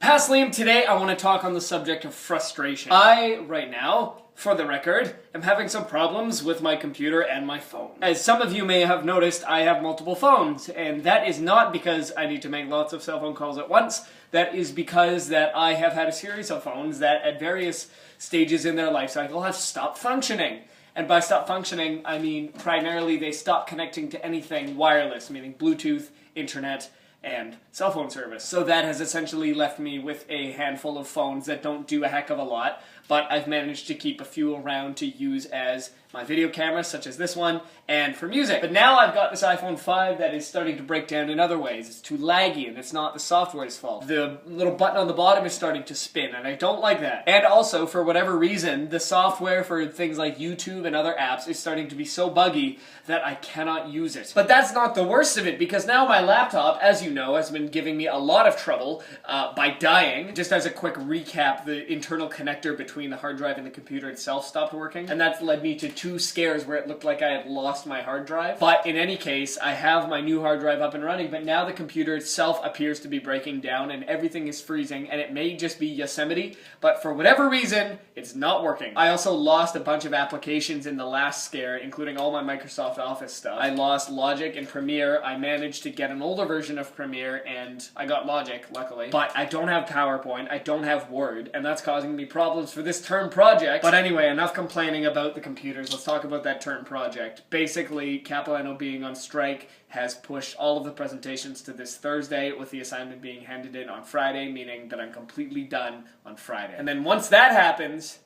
Past Liam, today I want to talk on the subject of frustration. Right now, for the record, am having some problems with my computer and my phone. As some of you may have noticed, I have multiple phones, and that is not because I need to make lots of cell phone calls at once. That is because that I have had a series of phones that at various stages in their life cycle have stopped functioning. And by stop functioning, I mean primarily they stop connecting to anything wireless, meaning Bluetooth, internet, and cell phone service. So that has essentially left me with a handful of phones that don't do a heck of a lot, but I've managed to keep a few around to use as my video cameras, such as this one, and for music. But now I've got this iPhone 5 that is starting to break down in other ways. It's too laggy, and it's not the software's fault. The little button on the bottom is starting to spin, and I don't like that. And also, for whatever reason, the software for things like YouTube and other apps is starting to be so buggy that I cannot use it. But that's not the worst of it, because now my laptop, as you know, has been giving me a lot of trouble by dying. Just as a quick recap, the internal connector between the hard drive and the computer itself stopped working, and that's led me to two scares where it looked like I had lost my hard drive. But in any case, I have my new hard drive up and running, but now the computer itself appears to be breaking down and everything is freezing, and it may just be Yosemite, but for whatever reason, it's not working. I also lost a bunch of applications in the last scare, including all my Microsoft Office stuff. I lost Logic and Premiere. I managed to get an older version of Premiere, and I got Logic, luckily. But I don't have PowerPoint, I don't have Word, and that's causing me problems for this term project. But anyway, enough complaining about the computers. Let's talk about that term project. Basically, Capilano being on strike has pushed all of the presentations to this Thursday, with the assignment being handed in on Friday, meaning that I'm completely done on Friday. And then once that happens,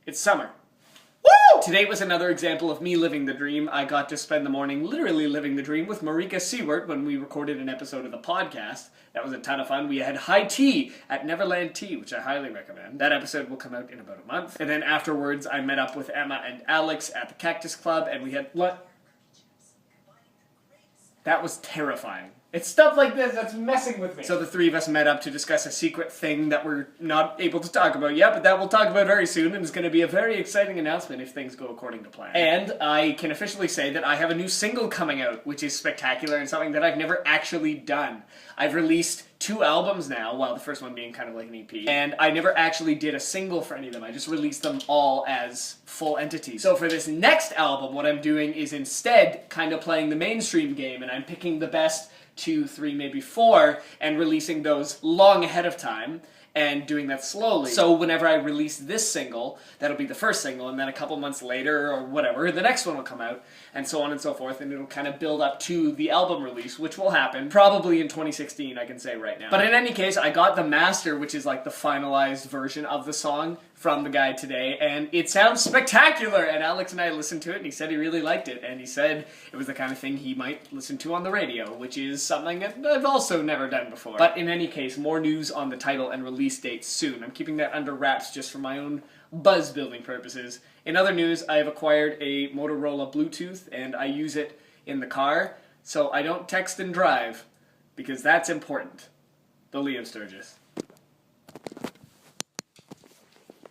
it's summer. Woo! Today was another example of me living the dream. I got to spend the morning literally living the dream with Marika Seward when we recorded an episode of the podcast. That was a ton of fun. We had high tea at Neverland Tea, which I highly recommend. That episode will come out in about a month. And then afterwards, I met up with Emma and Alex at the Cactus Club, and we had lunch. That was terrifying. It's stuff like this that's messing with me. So the three of us met up to discuss a secret thing that we're not able to talk about yet, but that we'll talk about very soon, and it's going to be a very exciting announcement if things go according to plan. And I can officially say that I have a new single coming out, which is spectacular and something that I've never actually done. I've released 2 albums now, well, the first one being kind of like an EP, and I never actually did a single for any of them. I just released them all as full entities. So for this next album, what I'm doing is instead kind of playing the mainstream game, and I'm picking the best 2, 3, maybe 4, and releasing those long ahead of time, and doing that slowly. So whenever I release this single, that'll be the first single, and then a couple months later, or whatever, the next one will come out, and so on and so forth, and it'll kind of build up to the album release, which will happen probably in 2016, I can say right now. But in any case, I got the master, which is like the finalized version of the song, from the guy today, and it sounds spectacular, and Alex and I listened to it, and he said he really liked it, and he said it was the kind of thing he might listen to on the radio, which is something that I've also never done before. But in any case, more news on the title and release date soon. I'm keeping that under wraps just for my own buzz-building purposes. In other news, I have acquired a Motorola Bluetooth, and I use it in the car, so I don't text and drive, because that's important. The Liam Sturgess.